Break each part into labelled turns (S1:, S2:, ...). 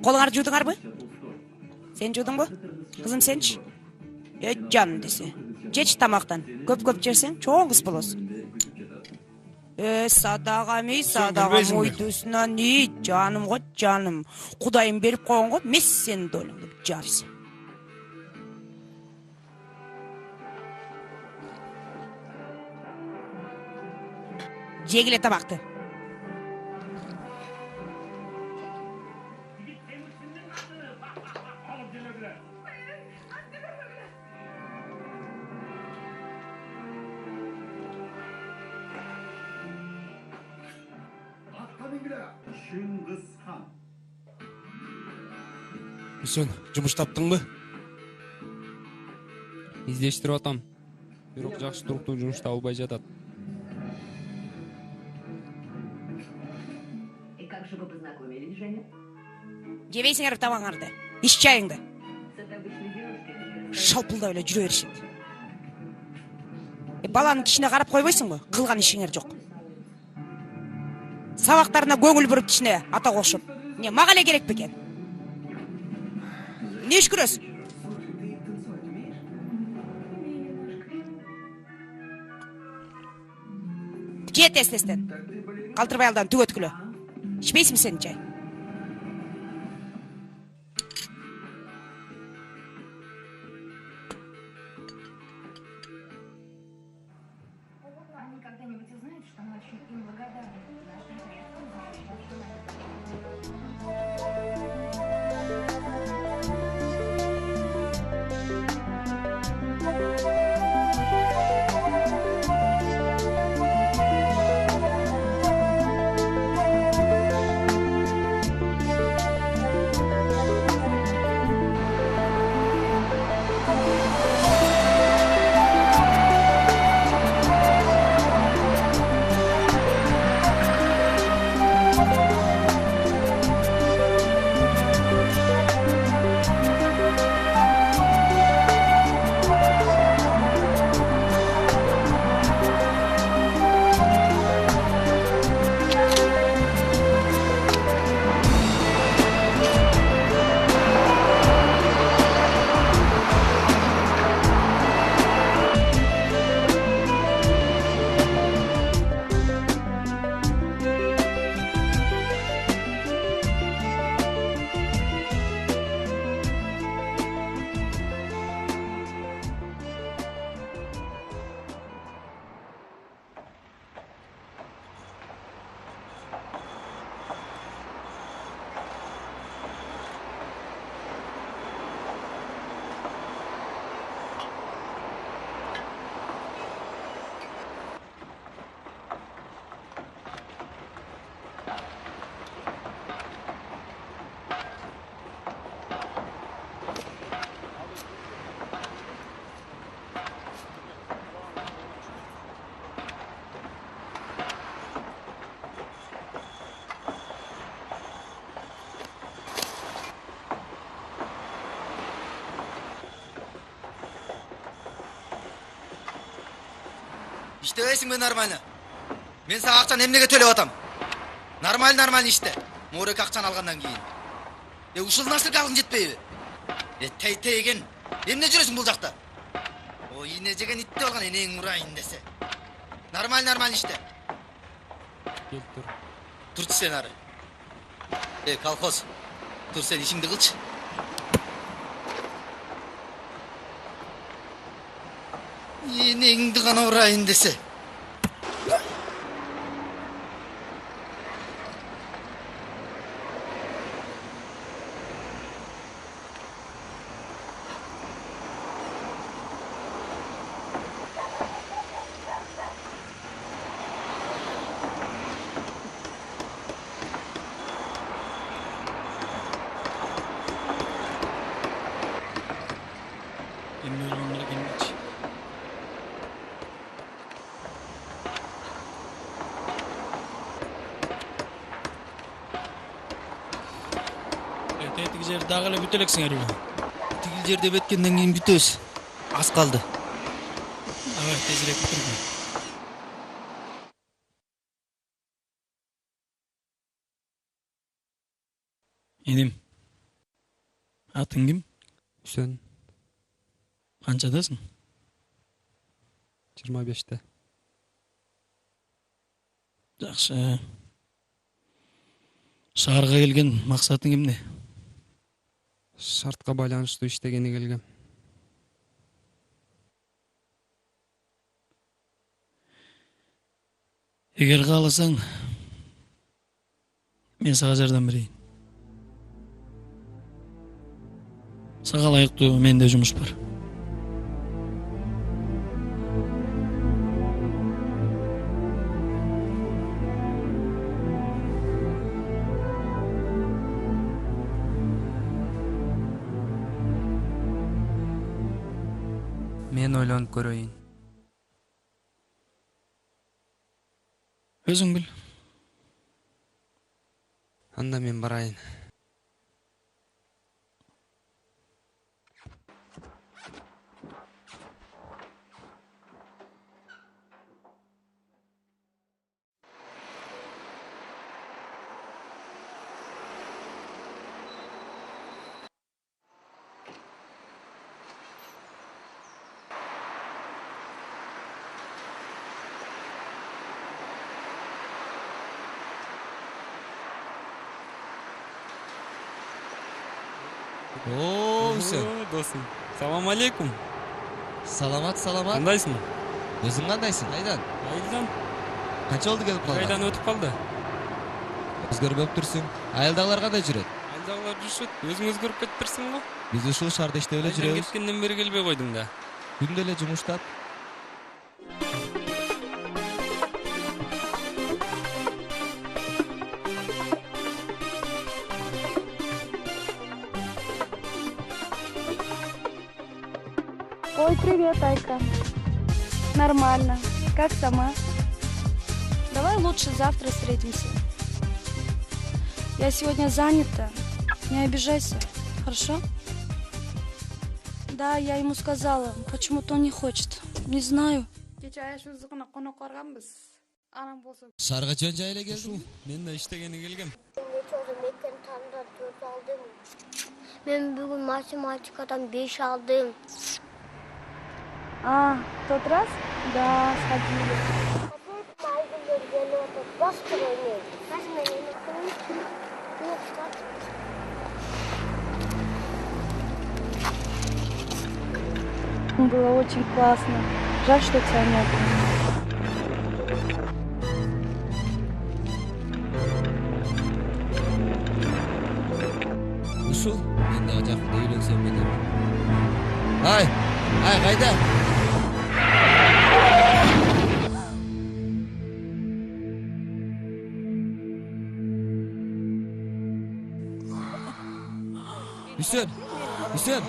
S1: Колуңарды жуудуңарбы? Сен жуудуңбу? Кызым сенчи? Жаным десе. Жеч тамактан. Көп жесең чоң кыз болосуң. Садагам, ойдусунан, жаным го, жаным. Кудайым берип койгон го, мес сенин долуңду жарсы. Жегиле тамакты.
S2: Үсөн, жумуш таптыңбы?
S3: Издештирип атам. Бирок жакшы туруктуу жумуш табылбай жатат.
S4: И как же вы познакомились, Женя?
S1: Жебейсиңер тамагыңарды. Иш чайыңды.
S4: С этой обычной девушкой?
S1: Шалпылдап эле жүрө беришет. Баланын кишине карап койбойсуңбу? Кылган ишиңер жок. Сабактарына көңүл буруп кишине ата кошуп. Не, мага эле керек бекен? Не үшкүрөсүң? Кет эстестен. Калтырбай алдан түг өткүлө. Ичпейсиңби сен чай?
S5: Они когда-нибудь узнают, что мы очень им благодарны за наш интерес.
S6: İştebейсиңби нормально? Мен сага акчаны эмнеге төлөп атам? Нормально иште. Морек акчаны алгандан кийин. Ушул насырга алгың жетпейби? Тей экен. Эмне жүрөсүң бул жакта? Ой, ине жеген итти алган энең урайын десе. Нормально иште.
S3: Кел тур.
S6: Турчу сен ары. Колхоз. Тур сен ишиңди кылчы. Энеңди гана урайын десе.
S2: Тетиги жер дагы эле бүтө элексиңерби?
S6: Тигил жерде беткенден кийин бүтөбүз. Аз калды.
S2: Давай, тезирээк бүтүргү.
S7: Иним,
S2: Атың ким?
S3: Үсөн
S2: Канчадасың?
S3: 25-те.
S2: Жакшы. Шаарга келген максатың эмне?
S3: Шартка байланыштуу иштегени келгем.
S2: Эгер кааласаң, мен сага жардам берейин. Сага ылайыктуу менде жумуш бар.
S7: Мен ойлонуп көрөйүн.
S2: Өзүң бил.
S3: Анда мен барайын.
S7: О, Үсөн.
S3: Досым. Салам алейкум.
S7: Саламат.
S3: Кандайсың?
S7: Өзүң кандайсың? Кайдан?
S3: Айылдан.
S7: Канча болду келип калган?
S3: Кайдан өтүп калды?
S7: Өзгөрбөп турсуң. Айылдагылар кандай жүрөт?
S3: Айылдагылар жүрүшөт. Өзүң өзгөрүп кетиптирсиң го.
S7: Биз ушул шаарда иштеп эле
S3: Айылдан
S7: жүрөбүз.
S3: кеткенден бери келбей койдуң да.
S7: Күндө эле жумуштап.
S8: Ой, привет, Айка. Нормально. Как сама? Давай лучше завтра встретимся. Я сегодня занята. Не обижайся, хорошо? Да, я ему сказала. Почему-то он не хочет. Не знаю.
S7: Шаарга жөн жай эле келдим.
S3: Мен да иштегени келгем.
S9: Мен бүгін математикадан 5 алдым.
S8: А, в тот раз? Да, сходили. Было очень классно. Жаль, что тебя нет.
S7: Ушул мен дагы жакында үйлөнсөм менен. Ай, кайда? Үсөн.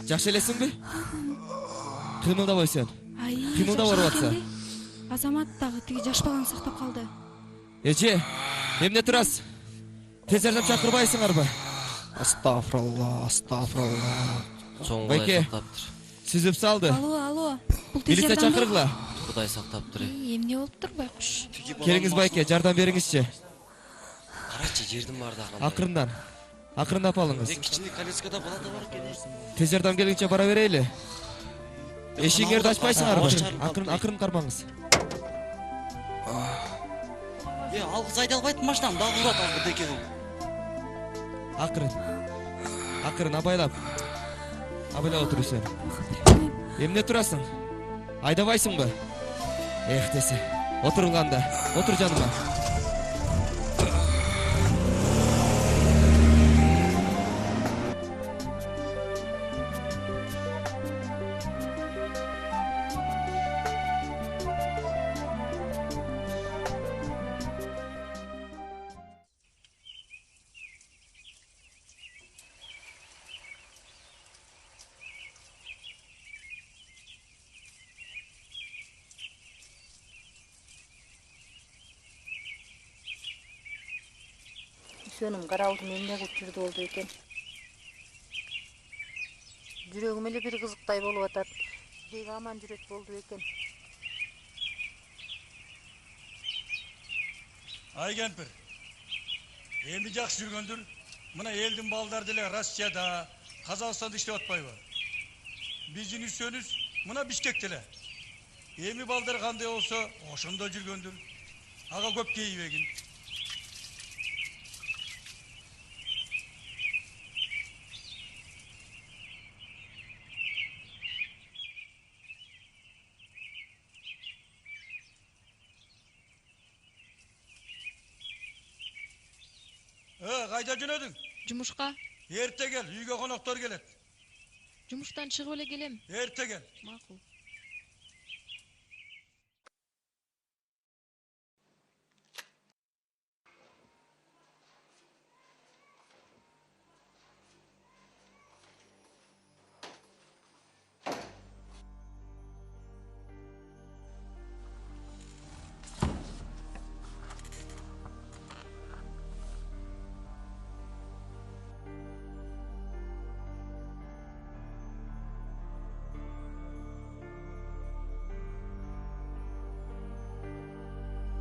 S7: Жакшы элесиңби? Кыймылдабай сен. Кыймылдап барып атса.
S8: Азамат дагы тиги жаш баланы сактап калды.
S7: Эже, эмне турасыз? Тез жардам чакырбайсыңарбы?
S3: Астафралла.
S7: Байке, сүзүп салды.
S8: Алло. Бул тез
S7: Милиция
S8: жардам.
S7: чакыргыла.
S10: Кудай сактаптыр.
S8: Эмне болуптур байкуш?
S7: Келиңиз Байке, жардам бериңизчи.
S10: Карачы жердин бар да кандай.
S7: Акырындап алыңыз.
S10: Кичине колескада бала да бар экен.
S7: Тез жардам келгенче бара берели. Эшигиңерди ачпайсыңарбы? Акырын кармаңыз.
S10: Алгыз айда албайт машинам дагы урат ал бирдеке болуп.
S7: Акырын абайлап отур Үсөн. Эмне турасың? Айдабайсыңбы? Эх десе. Отурганда. Отур жаныма.
S11: Сөнүм каралдым эмне кылып жүрдү болду экен. Жүрөгүм эле бир кызыктай болуп атат. Деги аман жүрөт болду экен.
S12: Ай кемпир. Эмди жакшы жүргөндүр. Мына элдин балдары деле Россияда, Казакстанда иштеп атпайбы? Биздин үсөнүз мына Бишкекте эле. Эми балдар кандай болсо, ошондо жүргөндүр. Ага көп тийбегин. Кайда жөнөдүң?
S13: Жумушка.
S12: Эрте кел, үйгө коноктор келет.
S13: Жумуштан чыгып эле келем.
S12: Эрте кел.
S13: Макул.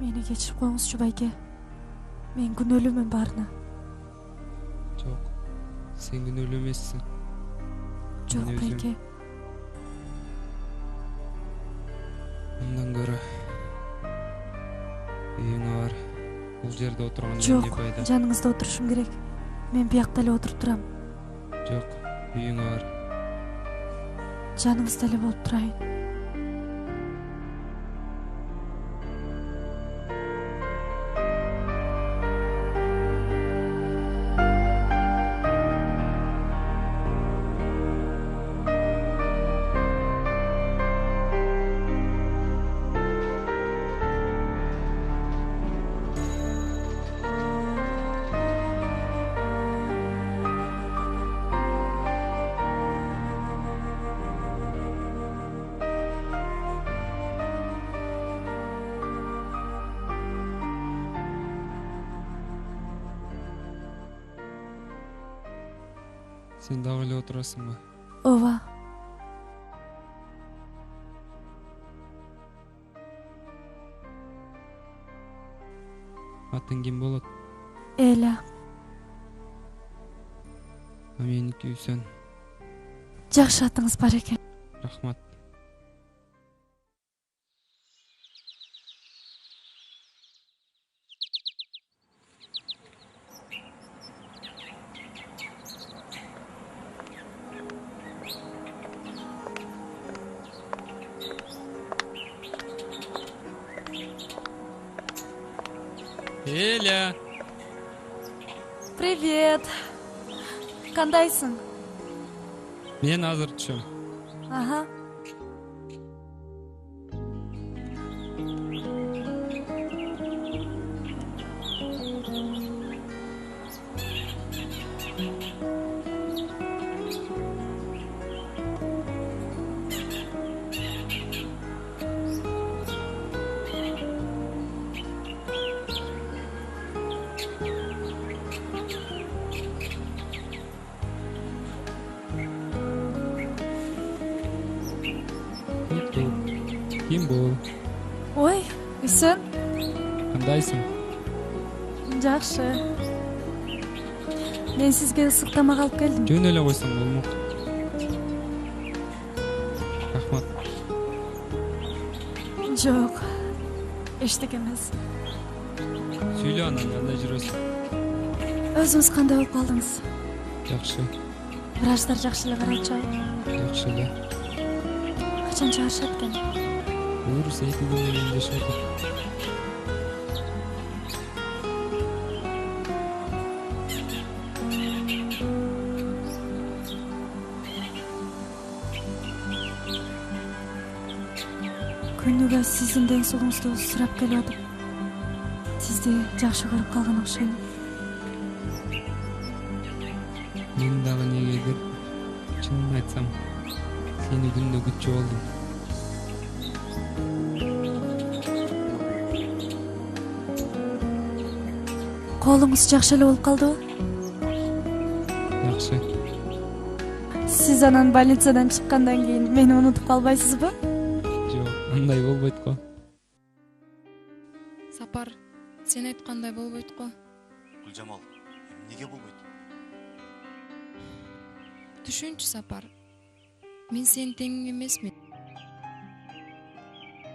S8: Meni kechirib qo'yingizchi bayka. Men günölümün barına.
S3: Жок. Сен күнөөлүү эмессиң.
S8: Жоқ байке.
S3: Мындан көрө үйүңө бар. Бул жерде отурган
S8: Жоқ,
S3: эмне пайда?
S8: жаныңызда отурушум керек. Мен биякта эле отуруп турам.
S3: Жок, үйүңө бар.
S8: Жаныңызда эле болуп турайын.
S3: Сен дагы эле отурасыңбы?
S8: Ооба.
S3: Атың ким болот?
S8: Эля.
S3: А меники Үсөн.
S8: Жакшы атыңыз бар экен.
S3: Рахмат. Эля.
S8: Привет. Кандайсың?
S3: Мен азыр түшөм.
S8: Ага.
S3: Ким бул?
S8: Ой, Үсөн.
S3: Кандайсың?
S8: Жакшы. Мен сизге ысык тамак алып келдим.
S3: Жөн эле койсоң болмок. Рахмат.
S8: Жок. Эчтеке эмес.
S3: Сүйлө анан кандай жүрөсүң?
S8: Өзүңүз кандай болуп калдыңыз?
S3: Жакшы.
S8: Врачтар жакшы эле карачабы?
S3: Жакшы эле.
S8: Качан чыгарышат экен?
S3: Буюрса 2 күн менен дешет.
S8: Күнүгө сиздин ден соолугуңузду сурап келип атып, сизди жакшы көрүп калган окшойм.
S3: Мен дагы негедир чынын айтсам, сени күндө күтчү болдум.
S8: Колуңуз жакшы эле болуп калдыбы?
S3: Жакшы.
S8: Сиз анан больницадан чыккандан кийин мени унутуп калбайсызбы?
S3: Жок, андай болбойт го.
S13: Сапар, сен айткандай болбойт го.
S14: Гүлжамал, эмнеге болбойт?
S13: Түшүнчү Сапар. Мен сенин теңиң эмесмин.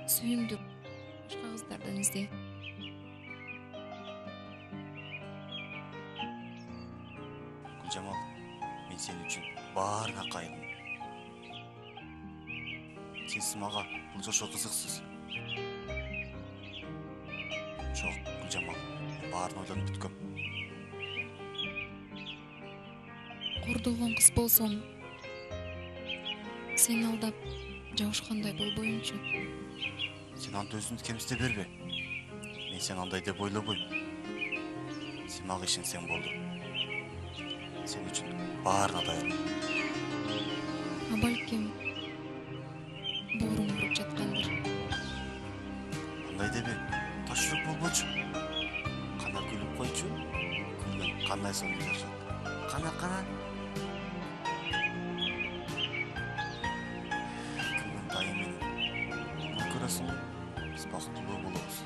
S13: Сүйүмдүк башка кыздардан изде.
S14: Гүлжамал, мен сен үчүн баарына кайрылам. Сенсиз мага бул жашоо кызыксыз. Жок, Гүлжамал, мен баарын ойлонуп бүткөм.
S13: Кордолгон кыз болсом, сени алдап жабышкандай болбоюмчу.
S14: Сен анда өзүңдү кемсите бербе. Мен сен андай деп ойлобойм. Сен мага ишенсең болду. Сен үчүн баарына даярмын.
S13: А балким бооруң уруп жаткандыр.
S14: Андай дебе, таш жүрөк болбочу. Кана күлүп койчу. Күлгөн кандай сонун жашат. Кана. Күлгөн дайым менен. Мына көрөсүң, биз бактылуу болобуз.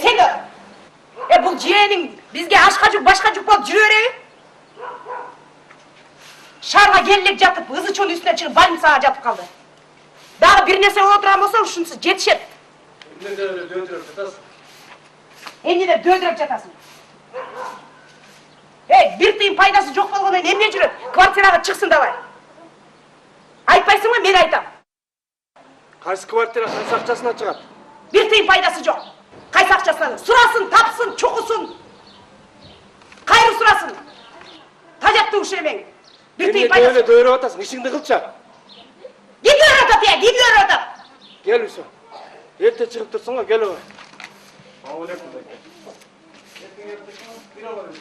S1: Sen de. Bu ciğenin bizge aşka başka cuk bolup жүрөбү? Şarga gelip jatıp, ızı çoğun üstüne çıkıp больницага jatıp kaldı. Daha bir nese oturan olsa uşunsu jetişet.
S12: Emne de öyle döndürüp jatasın.
S1: Emne de döndürüp jatasın. Bir tıyın paydası жоқ болгондон эмне жүрөт? Квартирага чыксын давай. Айтпайсыңбы, мен айтам.
S12: Кайсы квартира кайсы акчасына чыгат?
S1: Bir tıyın paydası жоқ. Кайсы акчасынан? Сурасın, тапсын, чукусун. Кайры сурасın. Тажапты ушу эмең. Bir tıyın paydası.
S12: Эмне дөйрөп атасың? Ишиңди кылча.
S1: Ким дөйрөп атат, ким дөйрөп атат?
S12: Кел Үсө. Эрте чыгып турсуң го, кел ой. Алейкум байке. Бир алам.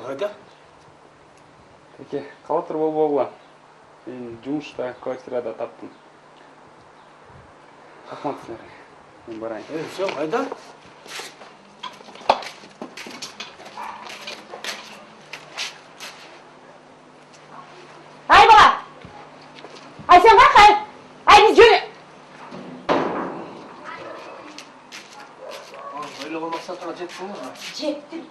S12: Қайда?
S3: Теке, қала тұр болбогула. Мен жумушта квартирада таптым. Рахмат силерге. Мен барайын.
S12: Все, қайда?
S1: Ай бала! Ай сен қай? Ай біз жөне!
S12: Ойлаған мақсатыңа жеттің ба?
S1: Жеттім.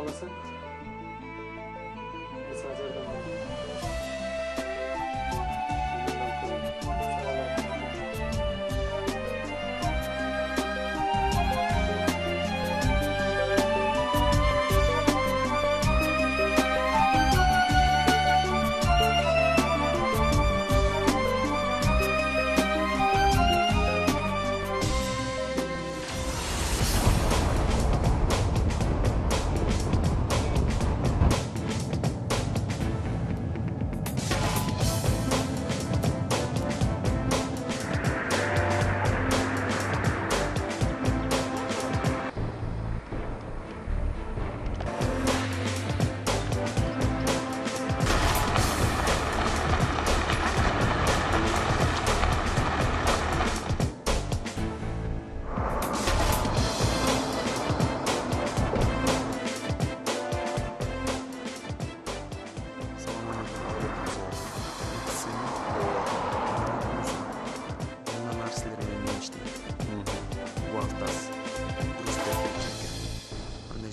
S3: кааласаң, мен сага жардам берем.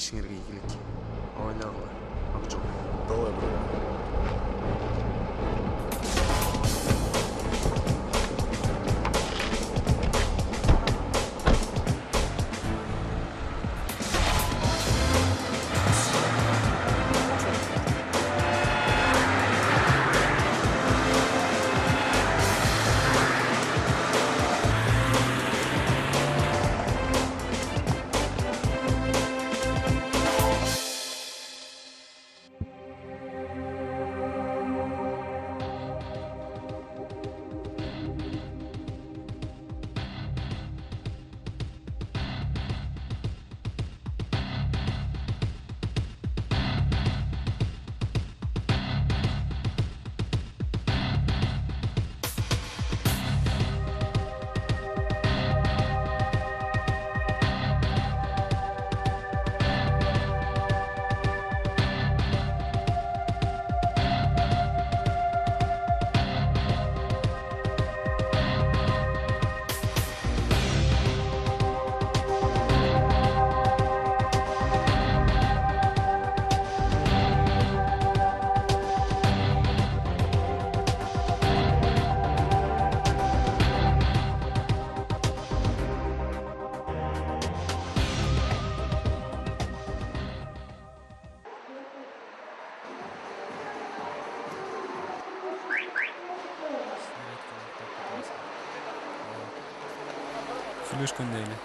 S15: ишиңерге ийгилик. Ойлагыла. Ак жол.
S16: Давай, брат.
S3: Сүйлөшкөндө эле.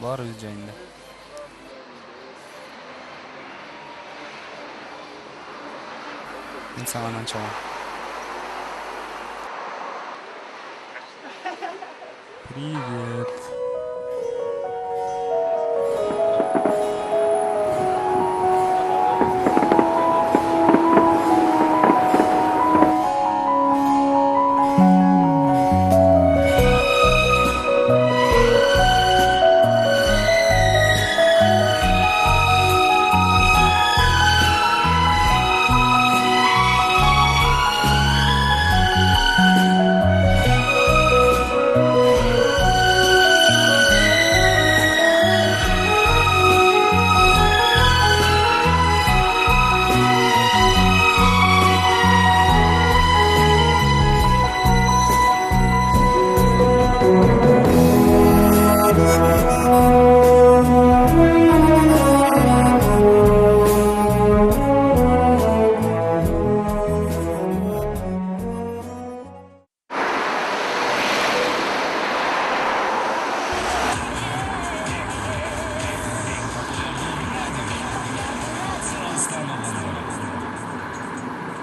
S3: Бар өз жайында. Мен сага анан чалам. Привет.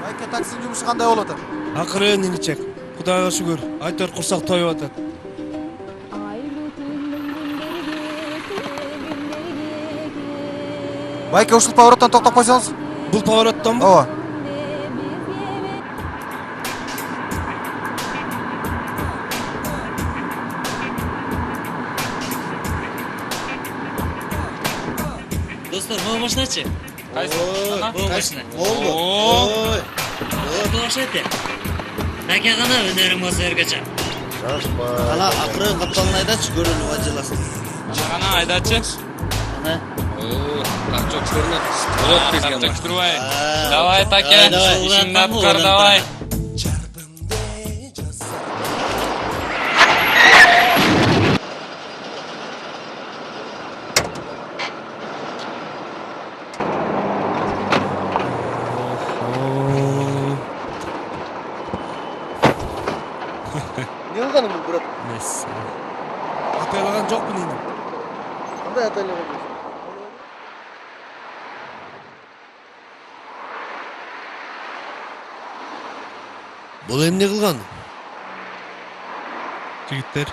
S7: Байке таксинин жумушу кандай болуп атат?
S17: Акырын иничек. Кудайга шүгүр. Айтор курсак тоюп атат.
S7: Байке ушул повороттон токтоп койсоңуз.
S17: Бул повороттонбу?
S7: Ооба.
S10: Достор, могу машиначы? Могу машина.
S16: Ой.
S10: Тоошет. Таке гана өнөрүң болсо өргөчө.
S16: Шашпа.
S10: Ала акырын капталын айдачы, көрүнүп ажыласын.
S3: Qana aydachi.
S2: Ana.
S3: Oo, так çok ko'rinadi. Bo'lib ketgan. Tekshiruv. Давай, taka. Ishingni atkar, давай.
S16: Не кылганың бул, брат?
S17: Месси. Атайлаган жокмун эми.
S16: Кандай атайлаган болсун?
S17: Бул эмне кылган? Жигиттер,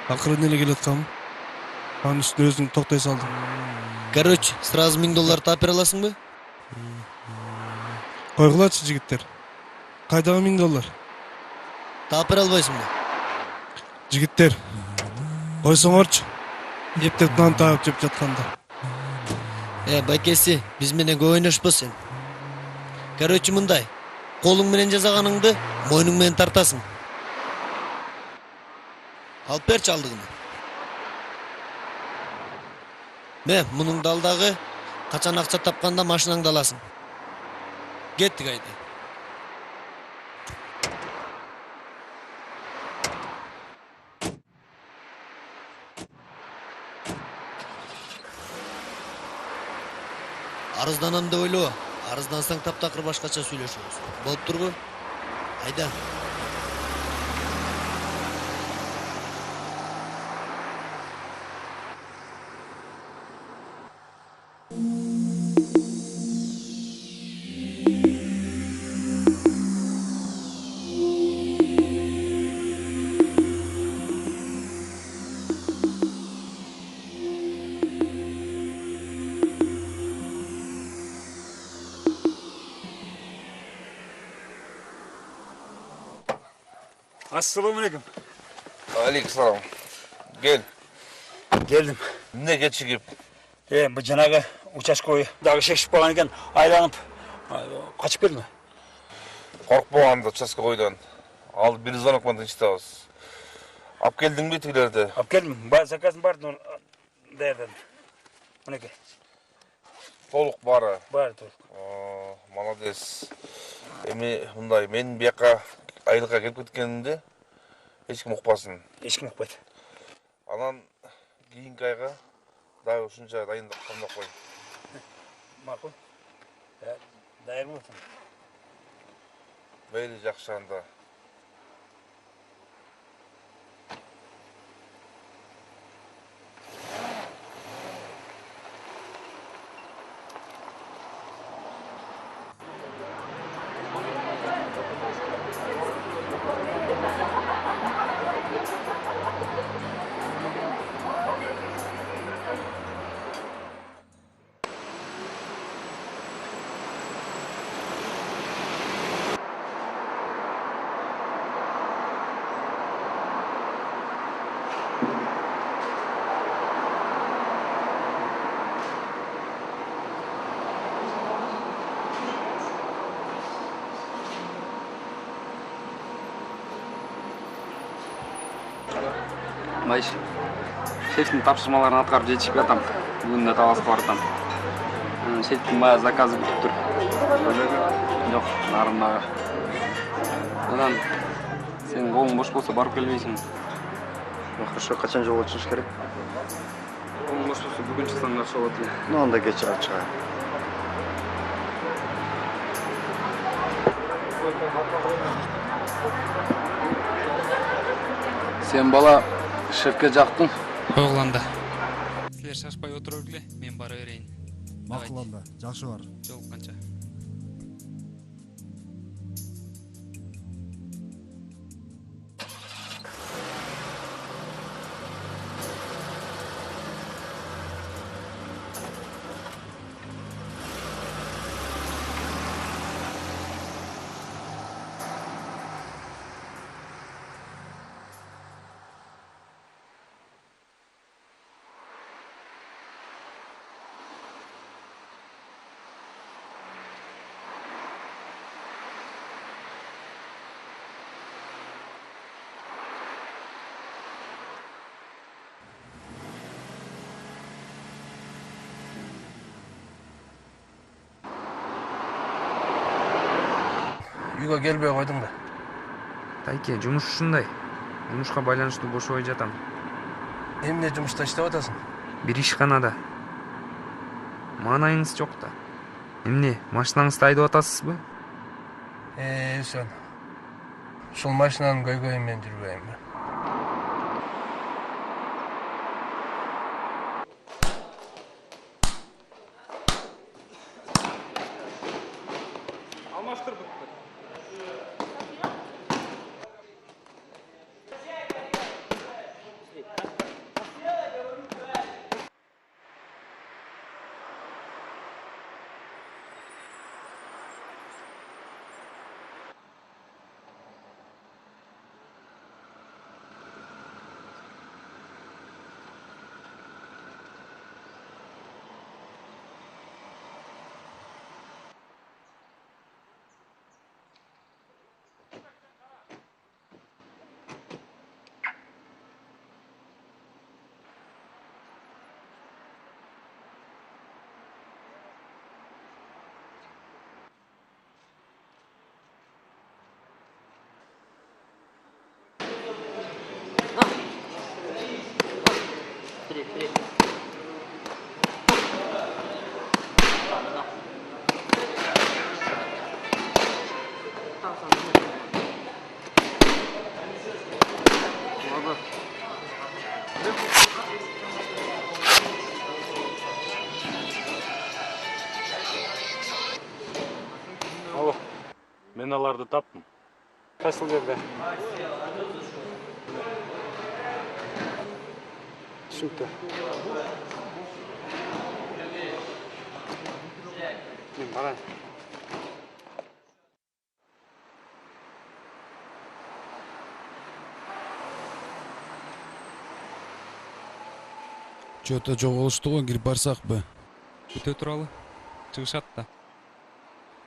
S17: акырын эле келаткам. Анын үстүнө өзүң токтой салдым.
S18: Короче, сразу $1000 тапер аласыңбы?
S17: Койгулачы жигиттер. Кайдагы $1000?
S18: Тапер албайсыңбы?
S17: Жигиттер, койсоңорчу. Эптеп нан таап жеп жатканда.
S18: Байкеси, биз менен көп ойношпо сен. Короче, мындай. Колуң менен жасаганыңды мойнуң менен тартасың. Алып берчи алдыгына. Мунуңду ал дагы, качан акча тапканда машинаңды аласың. Кеттик айда. Арызданам деп ойлоо. Арыздансаң таптакыр башкача сүйлөшөбүз. Болуп турбу? Айда.
S12: Assalamualaikum.
S19: Aleykümselam. Gel.
S12: Geldim.
S19: Ne geçigip?
S12: Bu janaga участковый дагы шешип калган экен, айланып качып келдим.
S19: Коркпоганда участковыйдан. Ал бир звонок менен тынчтабыз. Алып келдиңби тигилерди?
S12: Алып келдим. Бар заказым бар, даярдадым. Мынеке.
S19: Толук бары.
S12: Бар толук.
S19: Молодец. Эми мындай, мен бияка айлыкка келип кеткенимде эч ким укпасын.
S12: Эч ким укпайт.
S19: Анан кийинки айга дагы ушунча дайындап камдап кой.
S12: Макул. Даяр болсун.
S19: Мейли, жакшы анда.
S15: Байш, шефтің тапсырмаларын атқарып жетішіп жатам. Бүгін де таласып бардым. Шефтің бая заказы күтіп тұр. Жоқ, нарымдағы. Одан, сен қолың бош болса барып келмейсің.
S16: Хорошо, қачан жолға шығыш керек?
S15: Қолың бош болса бүгін шықсаң жақсы болады.
S16: Ну, анда кеш шығайын.
S15: Сен бала шефке жақтың?
S3: Қойғыланда. Сілер шашпай отыру келе, мен бара берейін.
S20: Мақұланда, жақшы бар.
S3: Жолыққанша.
S21: Үйгө келбей койдуң да.
S15: Тайке, жумуш ушундай. Жумушка байланыштуу бошобой жатам.
S21: Эмне жумушта иштеп атасың?
S15: Бир ишканада. Маанайыңыз жок да. Эмне, машинаңызды айдап атасызбы?
S21: Үсөн. Ушул машинанын көйгөйү менен жүрбөйүнбү?
S22: Алло, мен аларды таптым. Кайсыл жерде? Түсінікті. Мен барайын.
S17: Чё-то жоголушту го, кирип барсакпы?
S3: Күтө туралы. Чыгышат да.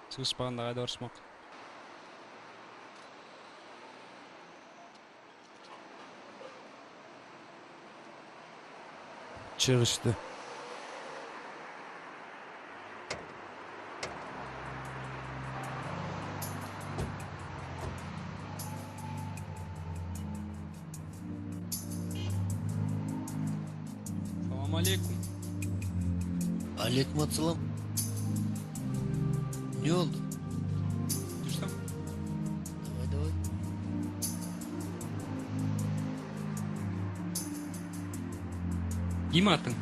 S3: Чыгышпаганда кайда барышмак?
S17: Чыгышты.
S3: Салам алейкум.
S18: Алейкум ассалам. Не oldu?
S3: Жүрсөм.
S18: Давай, давай.
S3: Ким атың?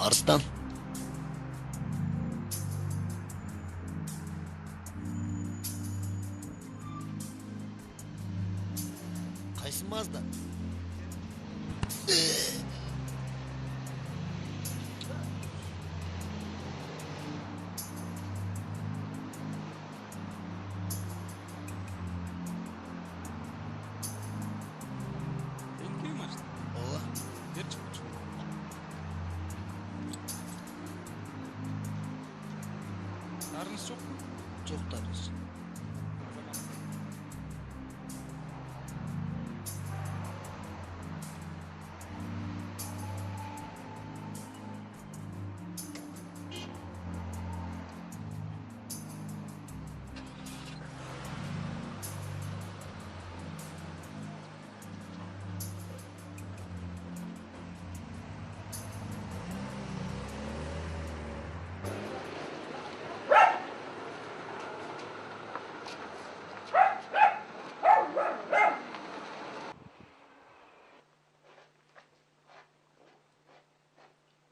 S18: Арыстан. Кайсы Мазда?
S3: Сеники mi açtın?
S18: Ооба.
S3: Бер чыгып. Дарыңыз жоқ mu?
S18: Жок дарыз.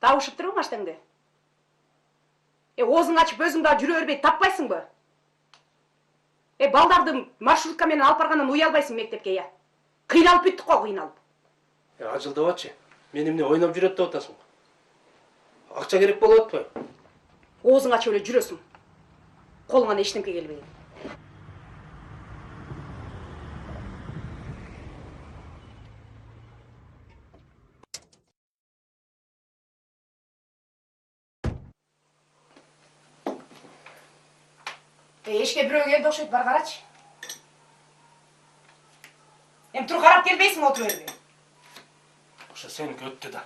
S1: Тауышып тұрың аштыңды? Оозуңду ачып өзүң да жүрө бербей таппайсыңбы? Балдарды маршрутка менен алып баргандан уялбайсың мектепке, я? Кыйналып бүттүк го, кыйналып.
S21: Ажылдабачы. Мен эмне ойноп жүрөт деп атасың? Акча керек болуп атпайбы?
S1: Оозуң ачып эле жүрөсүң. Колуңан эчтемке келбейт. Эшке бирөө келди окшойт, бар карачы. Туруп карап келбейсиң, отура бербей.
S21: Ошо сеники өттү да.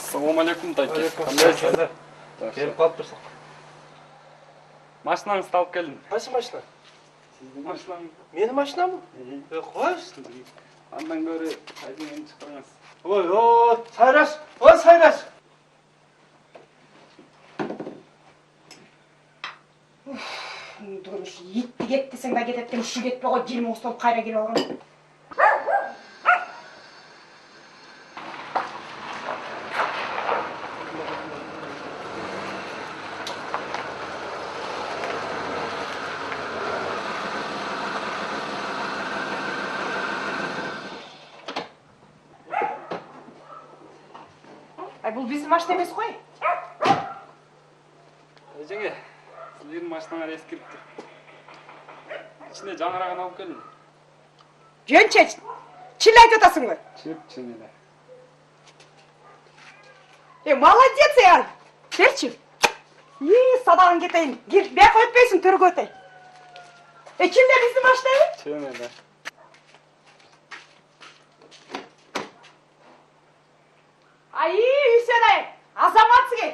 S3: Ассалаумалейкум, тайке.
S22: Кандайсың? Келип калыптырсың.
S3: Машинаңызды алып келдім.
S22: Кайсы машина?
S3: Сіздің машинаңыз.
S22: Менин машинамы? Койсуз.
S3: Андан көрі айдың шықпаңыз.
S22: Ой, Сайраш. Ой, Сайраш.
S1: Дұрыш, етті кет десең да кететтен үші кетпе ғой, желім ұсталып қайра келіп алған. Бұл біздің машина емес қой.
S3: Жеңе, сіздердің машиналар ескіріп тұр. Ішінде жаңарағын алып келдім.
S1: Жөнше, чille айтып атасың ғой?
S3: Чын еле.
S1: Молодец, я! Келші. Садағын кетейін. Бәқ өтпейсің, түргі өтей. Кімде біздің машина?
S3: Чын еле.
S1: Ай, Hüseyin, azamatsın.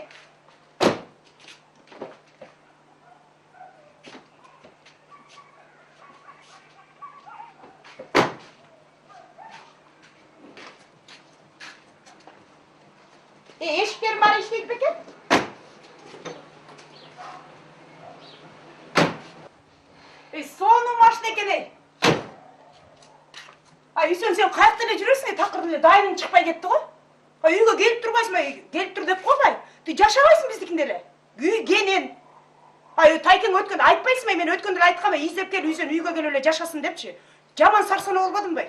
S1: Eşiklerim bana işleyip peki? Sonun başına gideyim. Ay Hüseyin, sen kayakta ne жүресің? Тақырдың дайының шықпай кетті ғой. Үйге келіп тұрмайсың ба? Келіп тұр деп қоймай. Ты жашабайсың біздікінделі. Үйгенен. Тайкең өткенде айтпайсың ба? Мен өткенде айтқам, издеп кел Hüseyin үйге келелі жашасын депші. Жаман сарсана болмадың ба?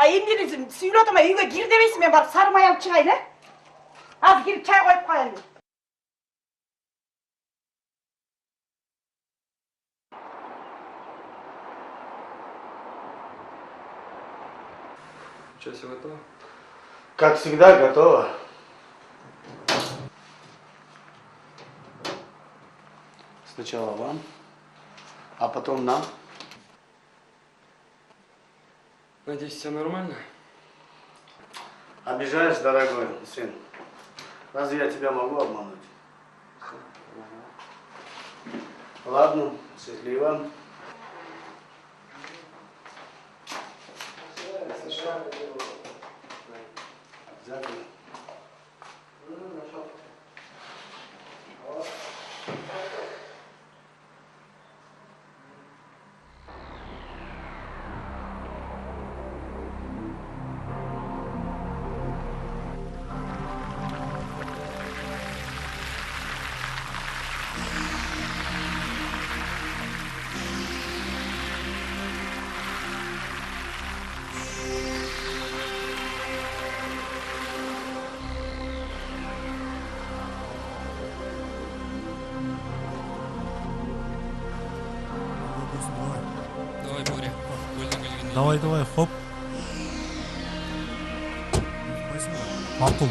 S1: Емдері сөйлетім, үйге кір демейсің, мен барып сармай алып шығайын, Аз келіп чай қойып қойын.
S3: Что, все готово?
S16: Как всегда, готово. Сначала вам, а потом нам.
S3: Надеюсь, все нормально?
S16: Обижаешь, дорогой сын. Разве я тебя могу обмануть? Ладно, счастливо. Обязательно.
S2: Давай, Боря.
S20: Давай, хоп. Мақұл.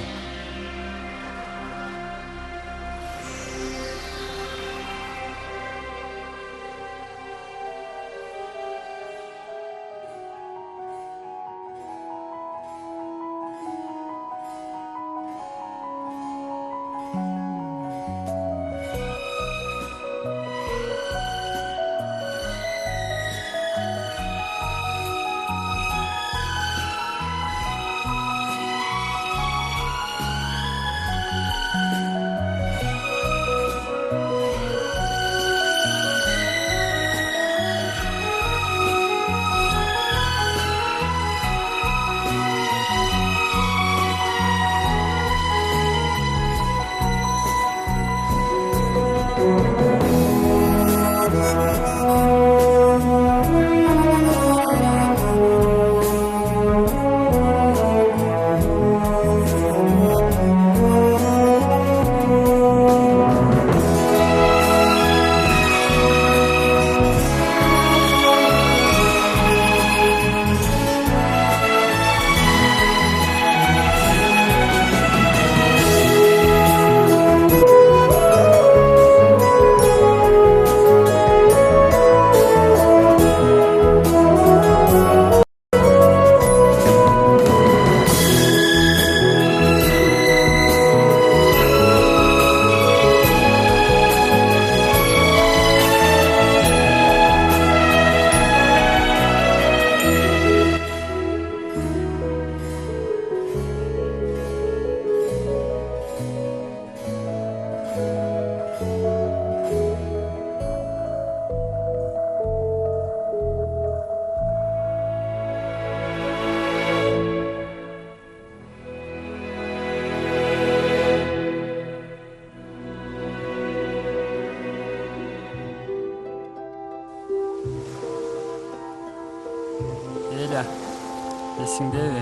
S15: Эсиңдеби?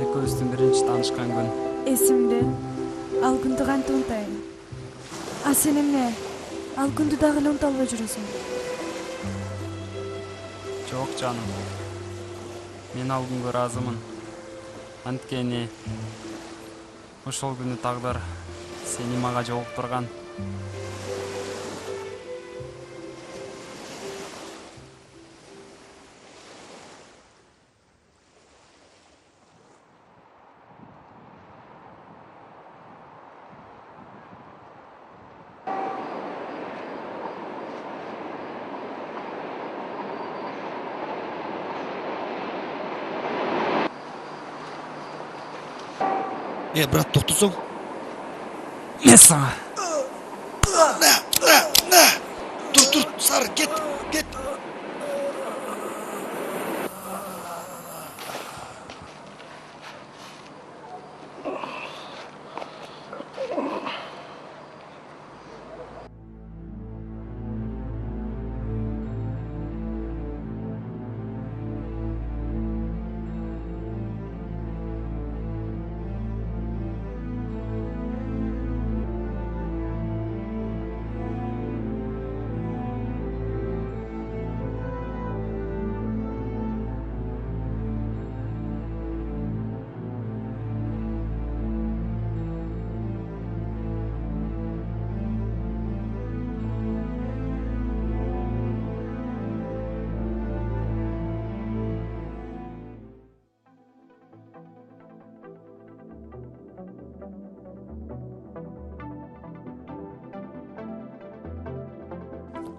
S15: Экөөбүздүн биринчи таанышкан күн.
S8: Эсимде. Ал күндү кантип унутайын? А сен эмне? Ал күндү дагы эле унута албай жүрөсүң.
S15: Жок жаным. Мен ал күнгө ыраазымын. Анткени ошол күнү тагдыр сени мага жолуктурган.
S18: Брат, токтосоң.
S15: Мен сага.
S18: Тур, сары, кет.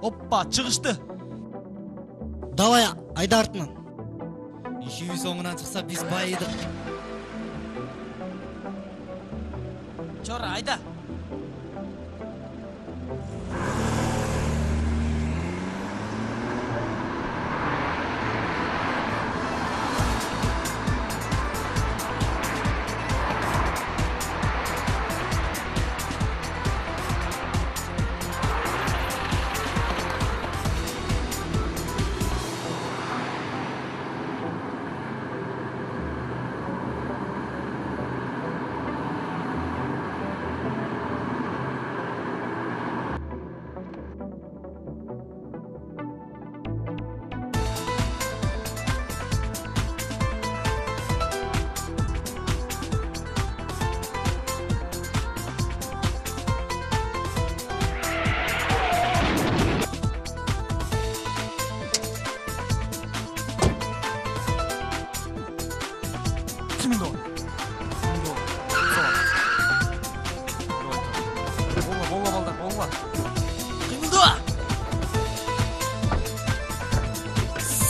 S7: Оппа, чыгышты.
S18: Давай, айда артынан.
S6: Ишибиз оңунан чыкса биз байыдык.
S7: Чора, айда.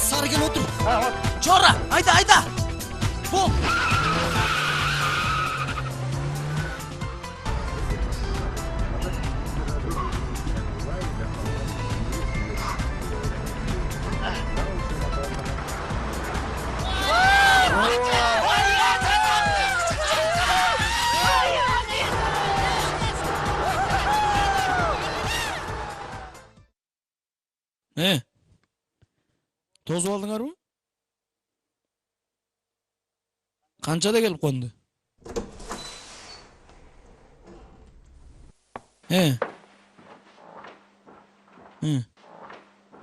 S18: Сары, кел отур.
S7: Чора, айда. Бол.
S17: Тозуп алдыңарбы? Канчада келип конду?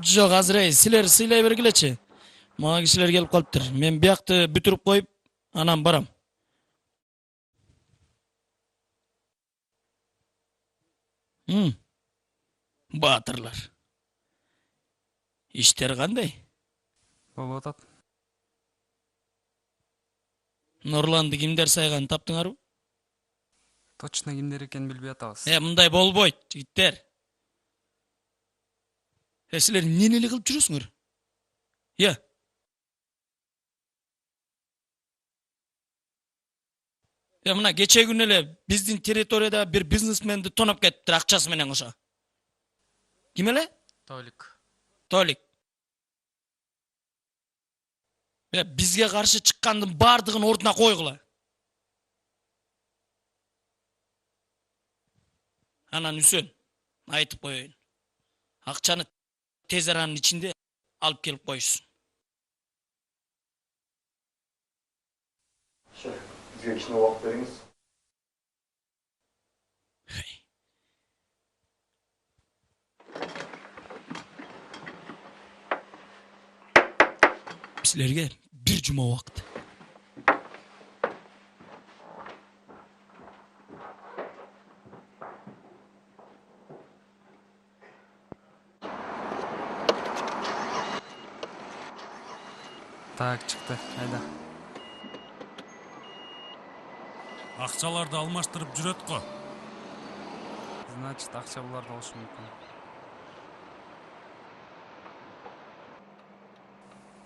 S17: Жок, азыр силер сыйлай бергилечи. Мага кишилер келип калыптыр. Мен биякты бүтүрүп коюп, анан барам. Баатырлар. Иштер кандай?
S15: Болуп атат.
S17: Нурланды кимдер сайган таптыңарбы?
S15: Точно кимдер экенин билбей атабыз.
S17: Мындай болбойт, жигиттер. Силер эмнени эле кылып жүрөсүңөр? Мына кече күнү эле биздин территорияда бир бизнесменди тоноп кетиптир акчасы менен кошо. Ким эле? Толик. Бизге каршы чыккандын бардыгын ордуна койгула. Анан Үсөн, айтып коеюн. Акчаны тез аранын ичинде алып келип коюшсун.
S16: Бізге кішкене уақыт беріңіз.
S17: Силерге бир жума убакыт.
S15: Так, чыкты. Айда.
S20: Акчаларды алмаштырып жүрөт го.
S15: Значит, акча буларда болушу мүмкүн.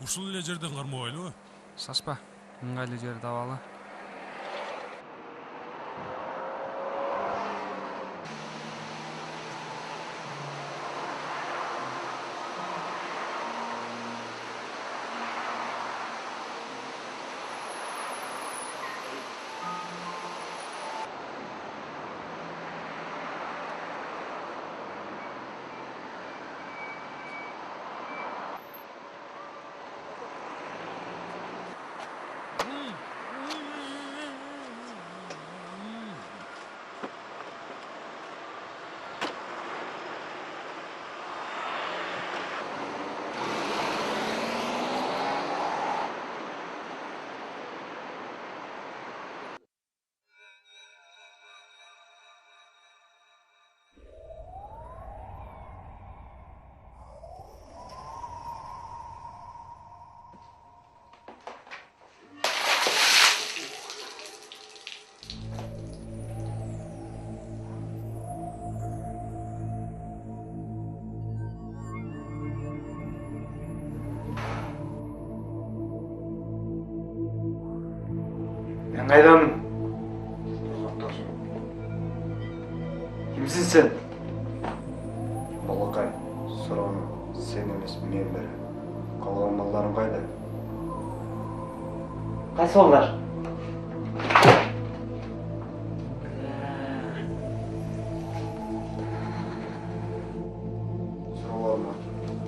S20: Ушул эле жерден кармабайлыбы?
S15: Шашпа. Ыңгайлуу жер табалы.
S16: Мен қайдамын? Кімсің сен? Балақай, сұрауым сен емес мен бері. Қалған малдарым қайда?
S22: Қайсы балдар?
S16: Сұрауларыма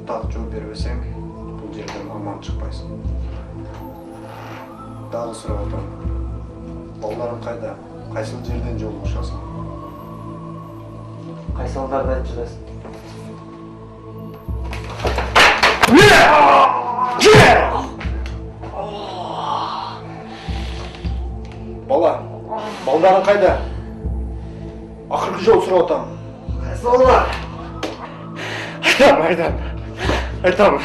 S16: тағы жауап бербесең, бұл жерден аман шықпайсың. Дағы сұрап отырмын. Балдарың қайда? Қайсыл жерден жол ұшасың?
S22: Қайсы балдарды айтып жүресің?
S16: Бала, балдарың қайда? Ақырғы жол сұрап отырмын.
S22: Қайсы балдар?
S16: Айтамын.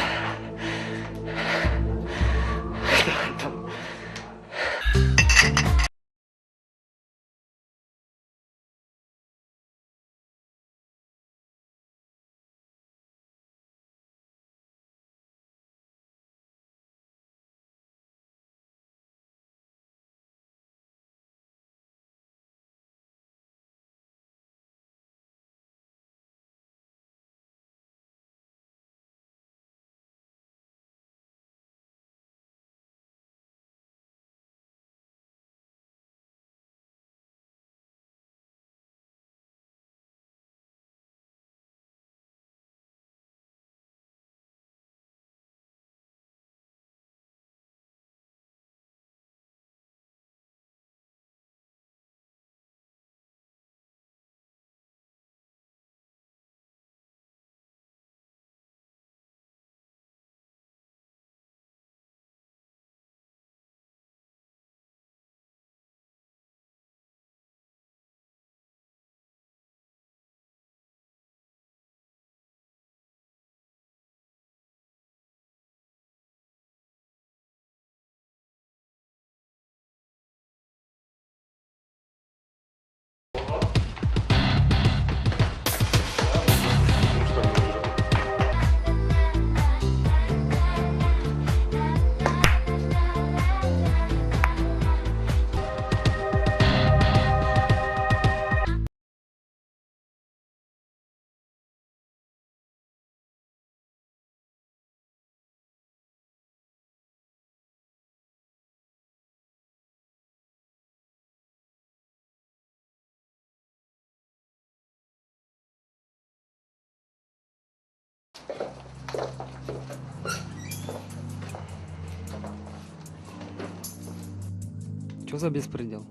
S4: Чё за беспредел?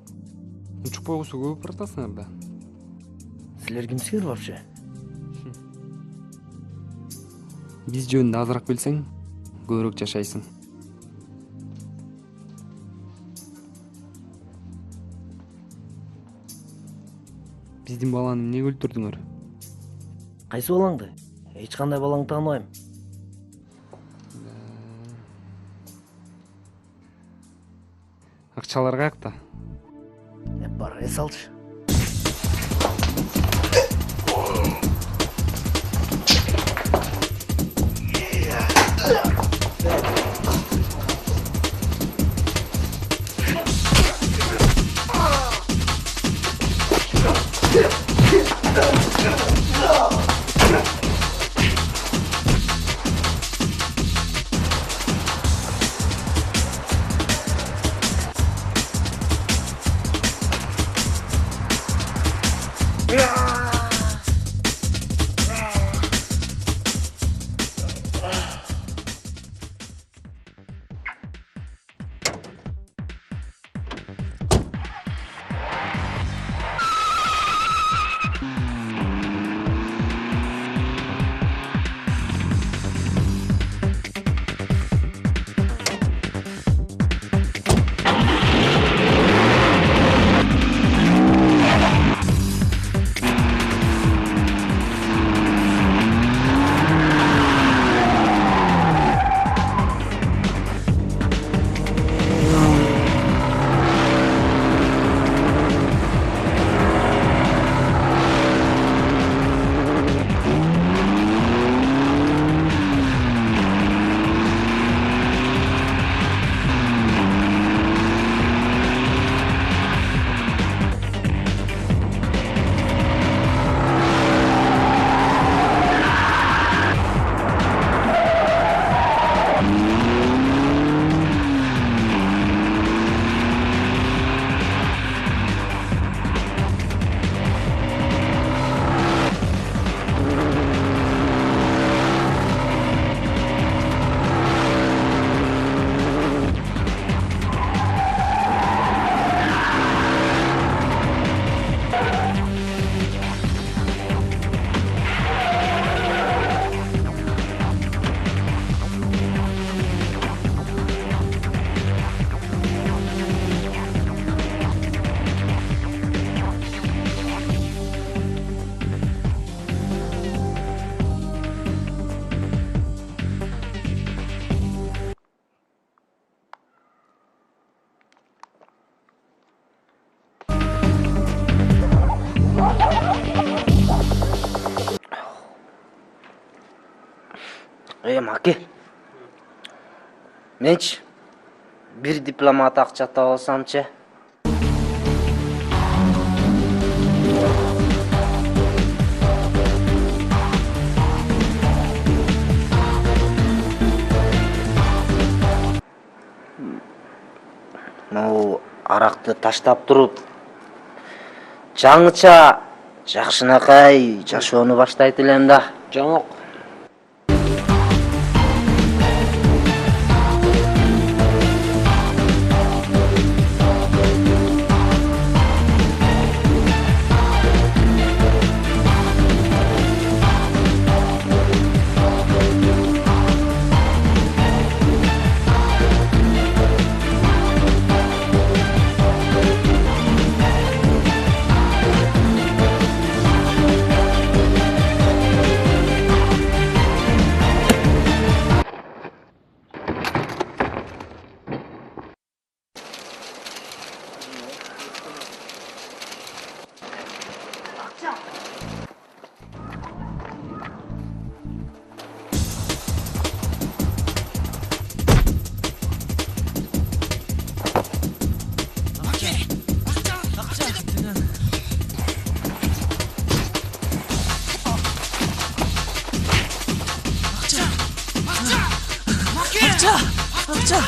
S4: Учуп койгусу көп баратасыңар да.
S18: Силер кимсиңер вообще?
S4: Биз жөнүндө азыраак билсең, көбүрөөк жашайсың. Биздин баланы эмнеге өлтүрдүңөр?
S18: Кайсы балаңды? Эч кандай балаңды тааныбайм.
S4: Акчалар каякта?
S18: Бар, салчы.
S5: Маке. Менчи бир дипломат акча таап алсамчы. Могу аракты таштап туруп, жаңыча жакшынакай жашоону баштайт элем да. Жок.
S17: Акча.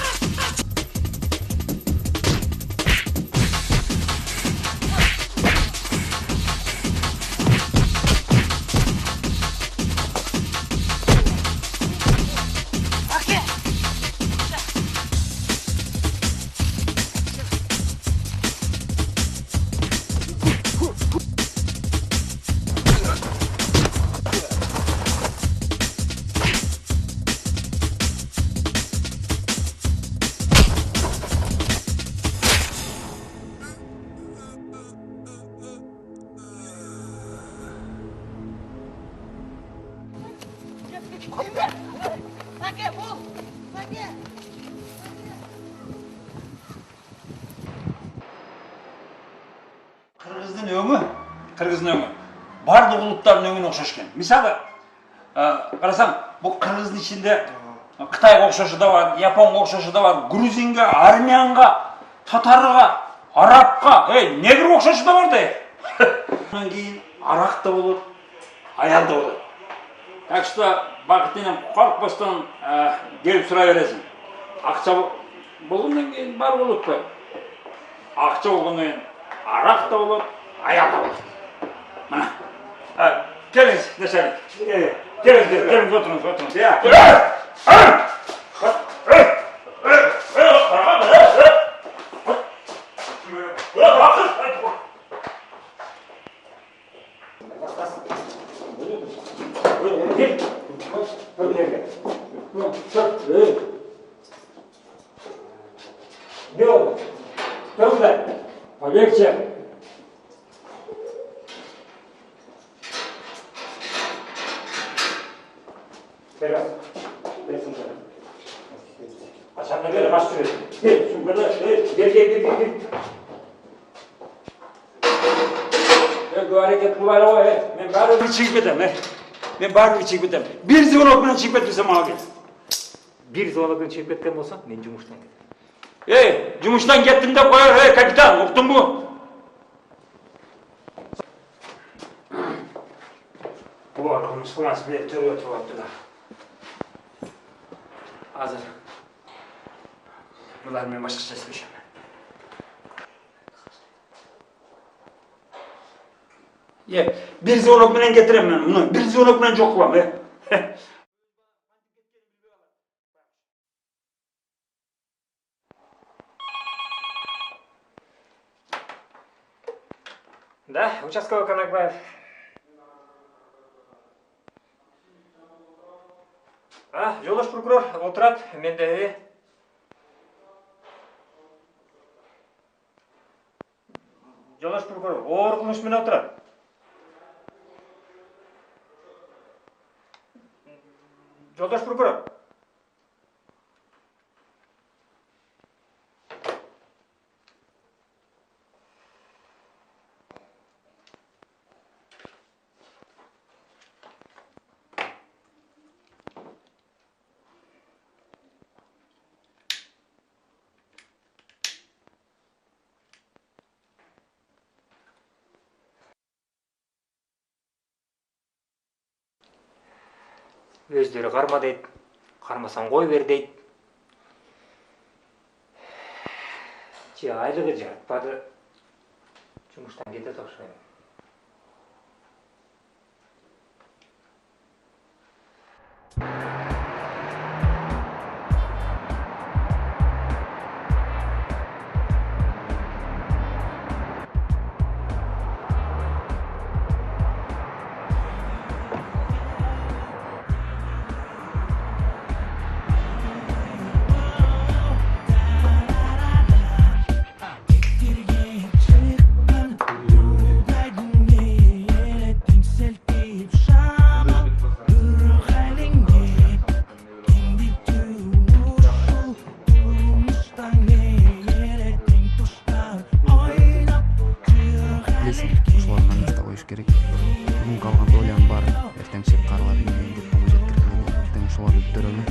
S1: Take, bul. Take.
S12: Кыргыздын өңү, бардык улуттардын өңүнө окшош экен. Мисалы, карасаң, бул кыргыздын ичинде Кытайга окшошу да бар, Японго окшошу да бар, грузинге, армянга, татарга, арабка, негрге окшошу да бар да. Андан кийин арак да болот, аял да болот. Так что бакытынан коркпостон келип сурай бересиң. Акча болгондон кийин бар болот го. Акча болгондон кийин арак да болот, аял да болот. Мына. Келиңиz, дешелик. Келиңиz, отуруңуз. Полегче. Вперед. Açanlar böyle baş sürüyor. Şimdi böyle gel. Bu hareket bu var o. Ben bari bir çıkıp edem. Bir zoologdan çıkıp etmesem abi.
S9: Bir zoologdan çıkıp etken olsan ben cumuştan gittim.
S12: Cumuştan gittim de koyar kapitan. Uktun bu. Bu var konuşmaz bir türlü oturdu. Hazır. Bunlar men başkaça söyleyeceğim. Bir zoolog bilen getirem ben bunu. Bir zoolog bilen çok kılam.
S9: Да, участковый Конакбаев. Жолдош прокурор отурат, менде. Жолдош прокурор, оор кылмыш менен отурат. Жолдош прокурор. Өздері қарма дейді, қармасаң қой бер дейді. Айлығы жатпады, жұмыстан кетеді ұқсайды.
S4: Керек. Бүгін қалған долян бар. Ертең шек қаралар үйінен деп бұл жеткіріледі. Ертең соларды бүттіремін.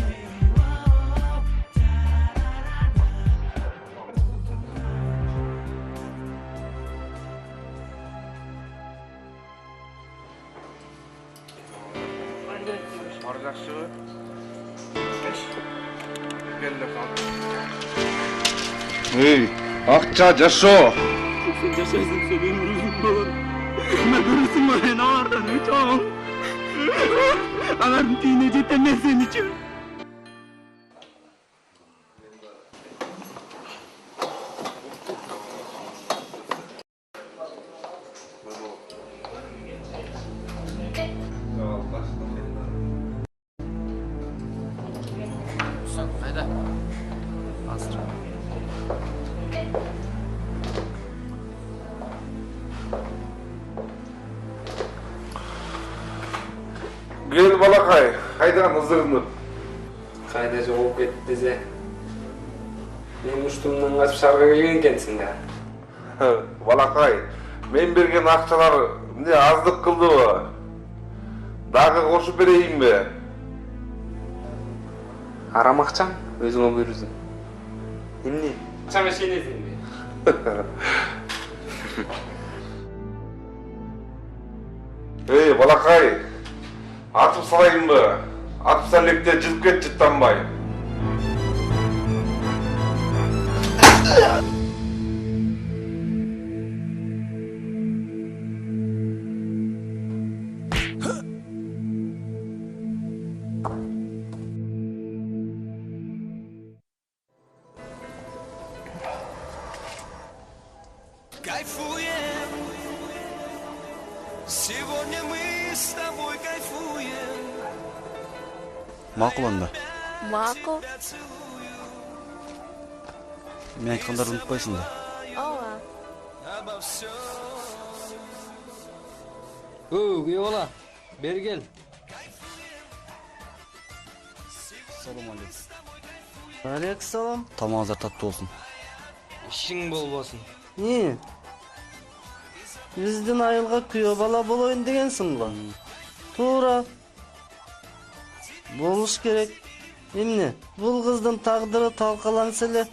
S19: Акча жашоо.
S9: Сен жашайсың, сен өмірің бар. Мен көресің барын ağırdan uçağım. Anarın tüyüne cetemez senin için.
S3: Hayda.
S4: Hazır.
S19: Gel balakay, kaydan ızırınıp.
S15: Kayda жоғалып кетті десе. Мен ұштымнан қашып шарға келген екенсің да.
S19: Balakay, men bergen akçalar ne azlık kıldı mı? Dağı koşup vereyim mi?
S15: Арам ақчаң, өзіңе бұйырсың. Емне? Ақшаңа сенесің бе?
S19: Ey balakay, atıp salayım mı? Atıp sallepte cılıp ket çıttanbay.
S11: Кайфуем, сегодня мы с тобой кайфуем.
S14: Мақұл анда.
S13: Мақұл.
S14: Мен айтқандарды ұмытпайсың да.
S13: Ооба.
S15: Күйе бала, бері кел.
S14: Салам алейкум.
S18: Алейкум салам.
S14: Тамағыңыздар татты болсын.
S15: Ішің болбосын.
S18: Не? Біздің айылға күйе бала болайын дегенсің ба? Тура. Болуш керек. Емне? Бұл қыздың тағдыры талқыланса эле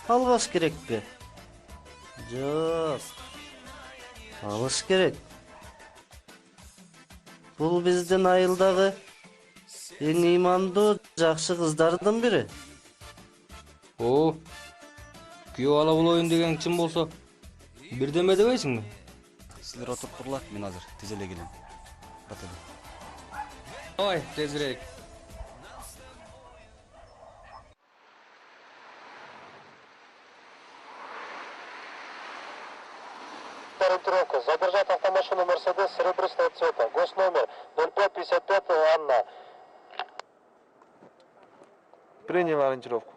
S18: албаш керек пе? Жоқ. Алыш керек. Бұл біздің айылдағы ең имандуу, жакшы кыздардын бири.
S15: О, күйе бала болайын деген чын болса, бірдеме дебейсің бе?
S14: Сіздер отырып тұрла, мен азыр тезеле келем. Батады.
S15: Ой, тезірек.
S23: Ориентировка. Задержать автомашину Мерседес серебристого цвета. Госномер 0555 Анна. Принял ориентировку.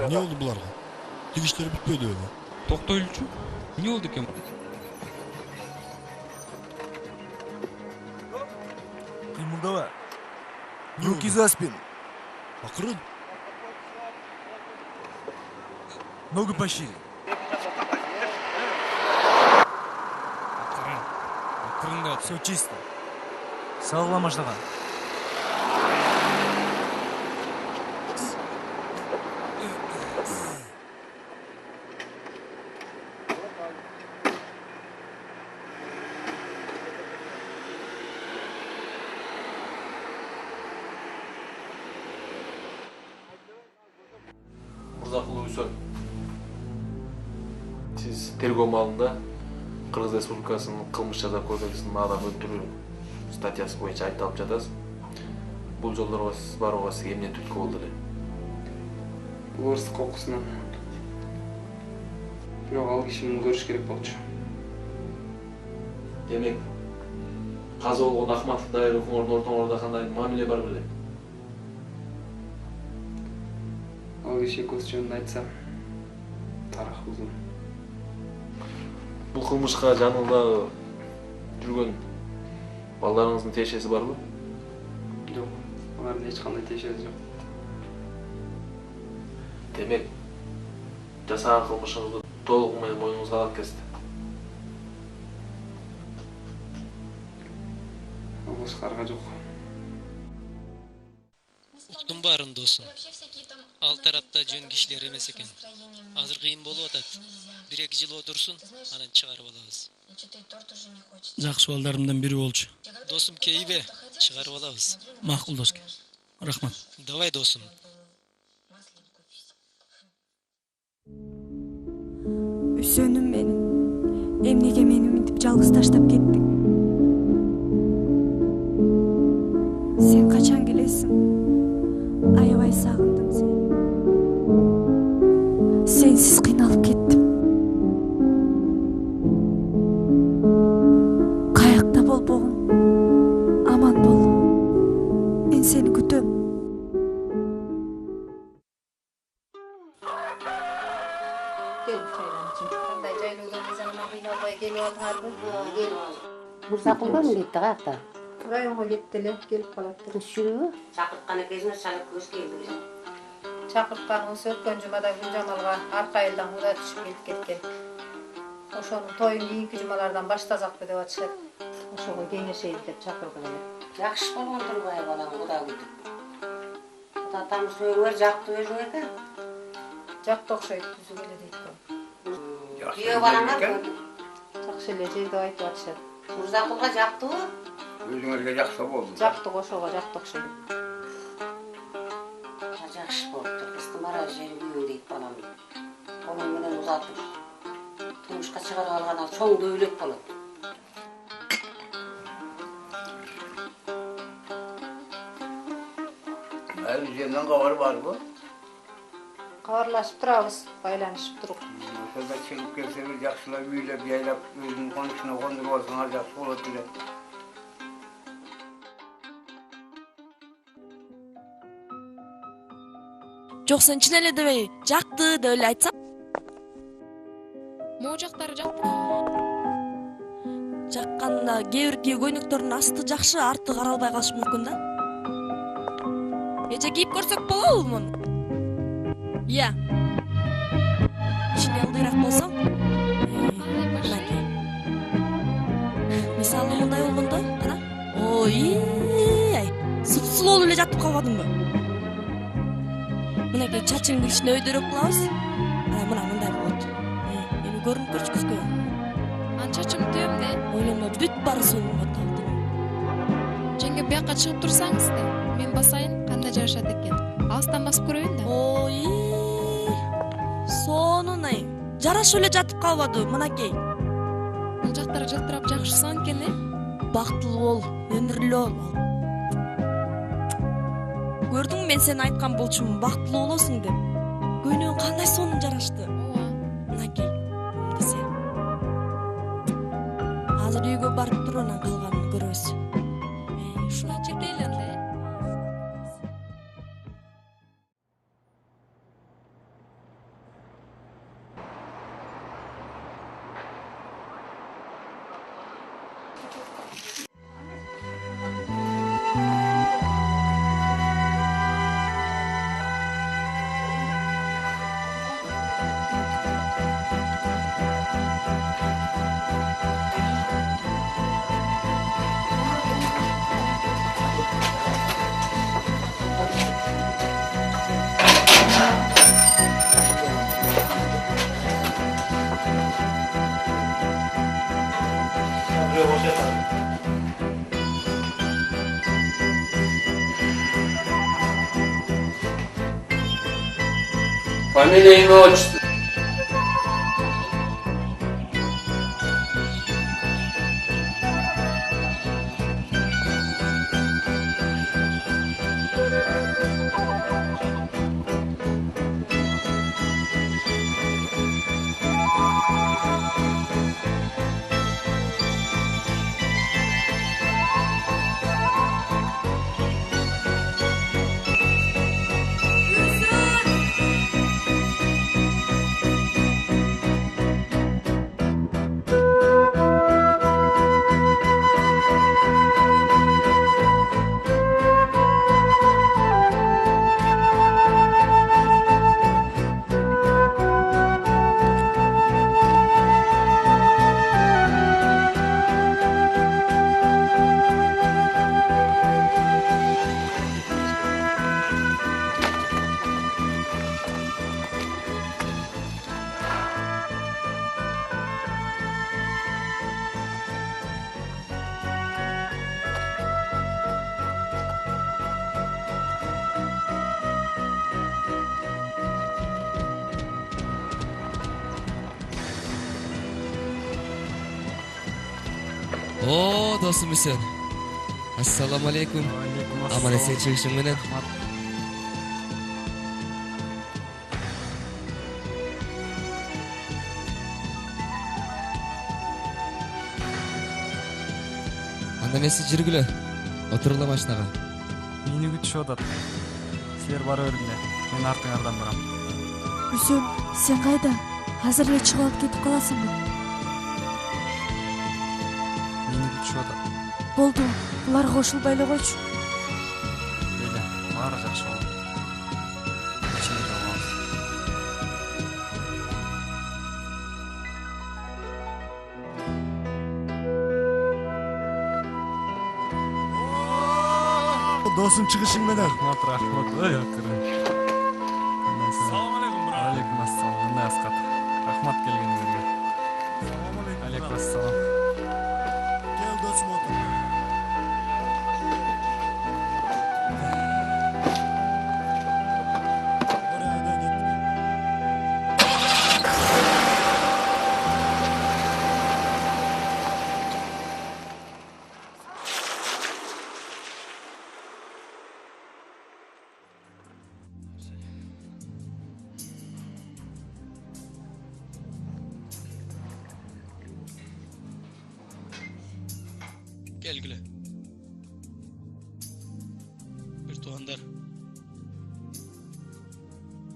S20: Не oldu bularga? Tegişleri bitmedi öyle.
S2: Тоқтойлчу. Не oldu ekan?
S20: Кыймылдабы. Руки за спину. Акырын. Ноги пошире.
S2: Акырын да.
S20: Все чисто. Сağla машинаға.
S21: Мырзақұлы Үсен, сіз тергөө маалында Кыргыз Республикасынын кылмыш жаза кодексинин аадап өлтүрүү статьясы боюнча айыпталып жатасыз. Бул жолдорго сиз барууга сизге эмне түрткү болду эле?
S15: Орыс кокусунан. Бирок ал киши муну көрүш керек болчу.
S21: Демек, каза болгон Ахматов Дайыр укуңордун ортоңордо кандай мамиле бар беле?
S15: Ал киши көз жөнүндө айтсам, тарых узун.
S21: Бул кылмышка жанында жүргөн балдарыңыздын тиешеси барбы?
S15: Жок, алардын эч кандай тиешеси жок.
S21: Демек, жасаган кылмышыңызды толугу менен мойнуңузга алып кетти.
S15: Ал башкарга жок.
S3: Уктум барын досум. Ал тарапта жөн кишилер эмес экен. Азыр кыйын болуп атат. 1-2 жыл отурсун, анан чыгарып алабыз.
S17: Жакшы балдарымдан бири болчу.
S3: Досум кейбе, чыгарып алабыз.
S17: Макул доске. Рахмат.
S3: Давай досум.
S8: Үсөнүм менин. Эмнеге мени мынтип жалгыз таштап кеттиң? Сен качан келесиң? Аябай сагындым сени. сенсиз кыйналып кеттим. Каякта болбогун, аман бол. Мен сени күтөм.
S6: Мырзакулбан кетти каякта?
S10: Районго кетти эле, келип калат.
S6: Жүрүбү? Чакырткан экенсиңер, көз келди.
S10: Чакыртканыбыз өткөн жумада Гүлжамалга арка айылдан куда түшүп келип кеткен. Ошонун тоюн кийинки жумалардан баштасакпы деп атышат. Ошого кеңешейин деп чакырдым эле.
S6: Жакшы болгон турбай балам куда күтүп. Куда тамыр сөйгөр жакты бериң экен.
S10: Жакты окшойт, түзү келе дейт го.
S6: Күйөө балаңар
S10: жакшы эле жерде айтып атышат.
S6: Мырзакулга жактыбы?
S13: Өзүңөргө жакшы болду.
S10: Жакты ошого жакты окшойт.
S6: Жакшы болупту. Кыстымара жери күйөө дейт балам. Колуң менен узатып. Турмушка чыгарып алган ал чоң дөөлөт болот.
S13: Өзүнөн кабар барбы?
S10: Кабарлашып турабыз, байланышып туруп.
S13: Ошондо чыгып келсе бир жакшылап үйлөп, жайлап, өзүнүн конушуна кондуруп алсаңар жакшы болот эле.
S24: Жок, сен чын эле дебей, жакты деп эле айтсам.
S25: Могу жактары жакты.
S24: Жакканда кээ бир көйнөктөрдүн асты жакшы, арты каралбай калышы мүмкүн да. Эже кийип көрсөк болобу муну? Иә. Ичине ылдыйраак болсоң. Мисалы мындай болгондо, кара. Ой, сулуу эле жатып калбадыңбы? Мынакей чачыңдын ичине өйдөрөк кылабыз. Мына мындай болот. Эми көрүнүп көрчү көзгө.
S25: Анын чачым төмдө.
S24: Ойлонмо, бүт баары сонун аталды.
S25: Жеңге бияка чыгып турсаңызды, мен басайын, кандай жарашат экен. Алыстан басып көрөйүн да.
S24: Ой, сонун ай. Жарашып эле жатып калбады, мынакей.
S25: Бул жактары жылтырап жакшы сон экен,
S24: Бактылуу бол, өмүрлүү бол. Көрдүң, мен сени айткан болчумун, бактылуу болосуң деп. Көйнөгүң кандай сонун жарашты. Мынакей. Десе. Азыр үйгө барып туруп, анан калганын көрөбүз.
S25: Ушуна жетели эле.
S15: Фамилия, имя, отчество.
S7: О, досум Үсен. Ассаламу алейкум. Аман эсен чыгышың менен. Анда эмесе жүргүлө. Отургула машинага.
S20: Мени күтүшүп атат. Силер бара бериңер. Мен артыңардан барам.
S8: Үсен, сен кайда? Азыр эле чыгып алып кетип каласыңбы?
S20: Мени күтүшүп атат.
S8: Болду, буларга кошулбай эле койчу.
S20: Эле, баары жакшы болду. Ичине жабабыз. Досым чыгышың менен. Рахмат. Ой, акырын. Салам алейкум, брат. Алейкум ассалам. Мындай Аскат. Рахмат келгениңерге. Салам алейкум. Алейкум ассалам. Кел досым отур.
S3: Келгиле. Bir tuğandar.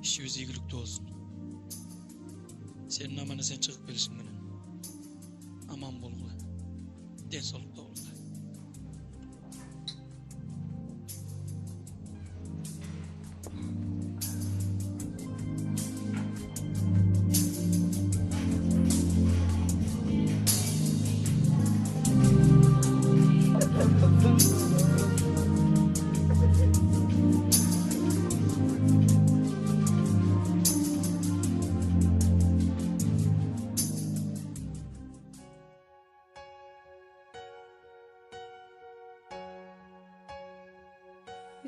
S3: İşimiz iyilikte olsun. Senin amana sen çıkıp gelişin bana. Aman bolgula. Den solukta olgula.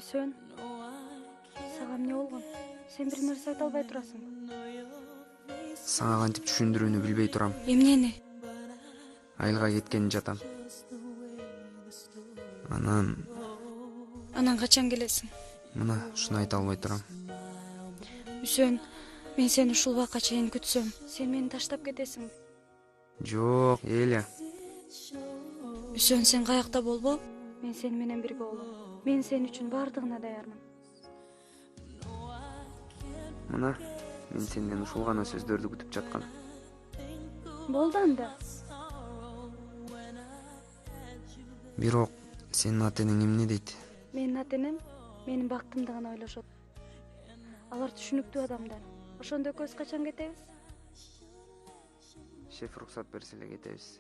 S8: Үсен, сага эмне болгон? Сен бир нерсе айта албай турасыңбы?
S4: Сага кантип түшүндүрүүнү билбей турам.
S8: Эмнени?
S4: Айылга кеткен жатам.
S8: Анан качан келесиң?
S4: Мына ушуну айта албай турам.
S8: Үсен, мен сени ушул убакка чейин күтсөм, сен мени таштап кетесиңби?
S4: Жок, Эля.
S8: Үсен, сен каякта болбо, мен сени менен бирге болом. Мен сен үчүн бардыгына даярмын.
S4: Мына мен сенден ушул гана сөздөрдү күтүп жаткам.
S8: Болду анда.
S4: Бирок сенин ата-энең эмне дейт?
S8: Менин ата-энем менин бактымды гана ойлошот. Алар түшүнүктүү адамдар. Ошондо экөөбүз качан кетебиз?
S4: Шеф уруксат берсе эле кетебиз.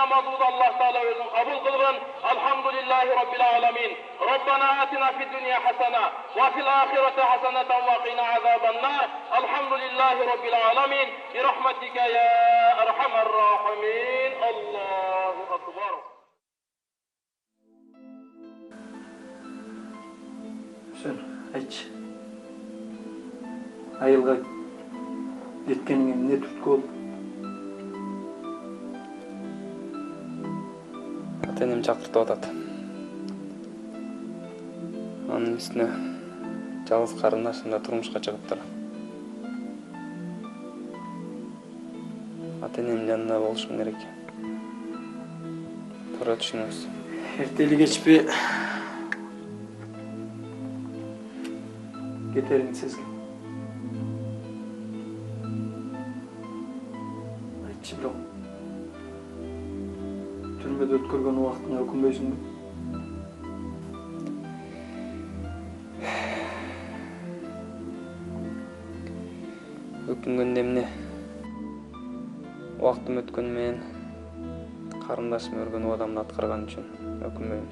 S9: namazımızı Allah Teala özün kabul kılgın. Elhamdülillahi Rabbil alemin. Rabbana atina fid dünya hasana ve fil ahireti haseneten ve qina azaban nar. Elhamdülillahi Rabbil alemin. Bi rahmetike ya erhamer rahimin. Allahu Ekber.
S1: Sen aytçı. Ayılga кеткениңе эмне түрткү болду?
S15: Ата-энем чакыртып атат. Анын үстүнө жалгыз карындашым да турмушка чыгыптыр. Ата-энем жанында болушум керек. Туура түшүнөбүз.
S1: Эртели кечпи кетериңди сезгем. Айтчы бирок түрмөдө өткөргөн убактыңа өкүнбөйсүңбү?
S15: Өкүнгөндө эмне? Убактым өткөнү менен карындашым өргөн убадамды аткарган үчүн өкүнбөйм.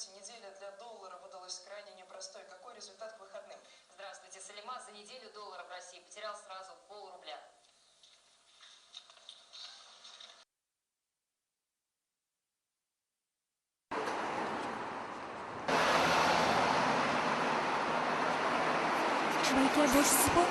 S5: знаете, неделя для доллара выдалась крайне непростой. Какой результат к выходным?
S12: Здравствуйте, Салима. За неделю доллар в России потерял сразу пол-рубля.
S8: Байке бошсыз ба?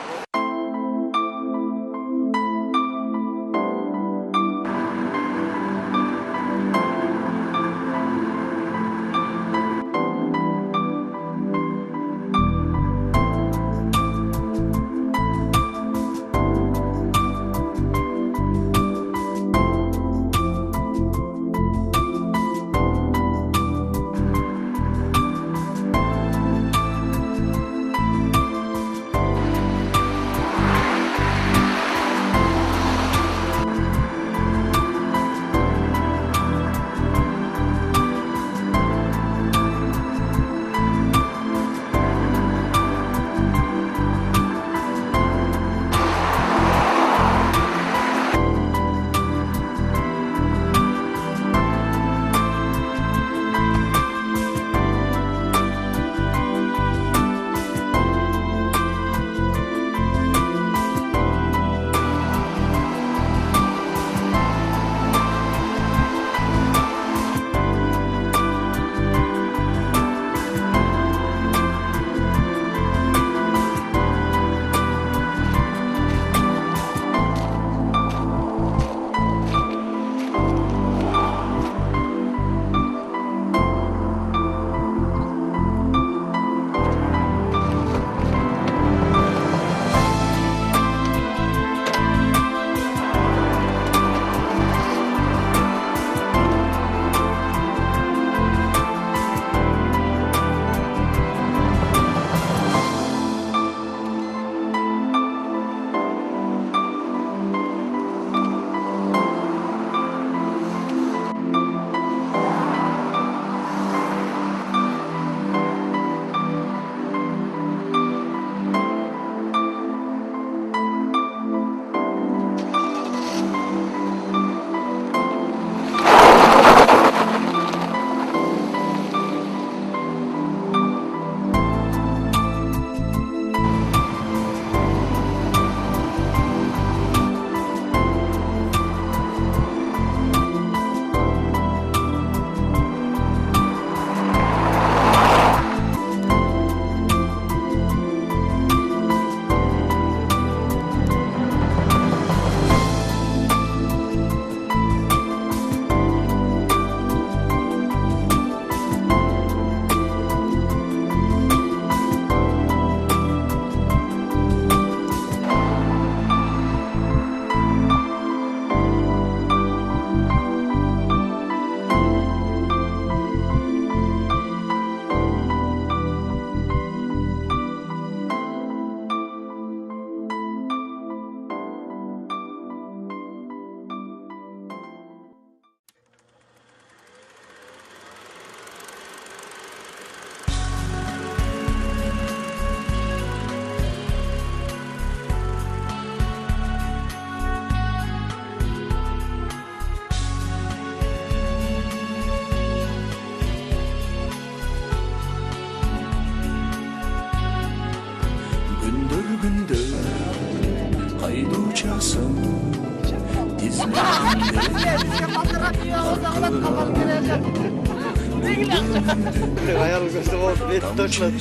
S18: Ayağını gösterip beni taşladı.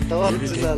S18: Tamam, güzel.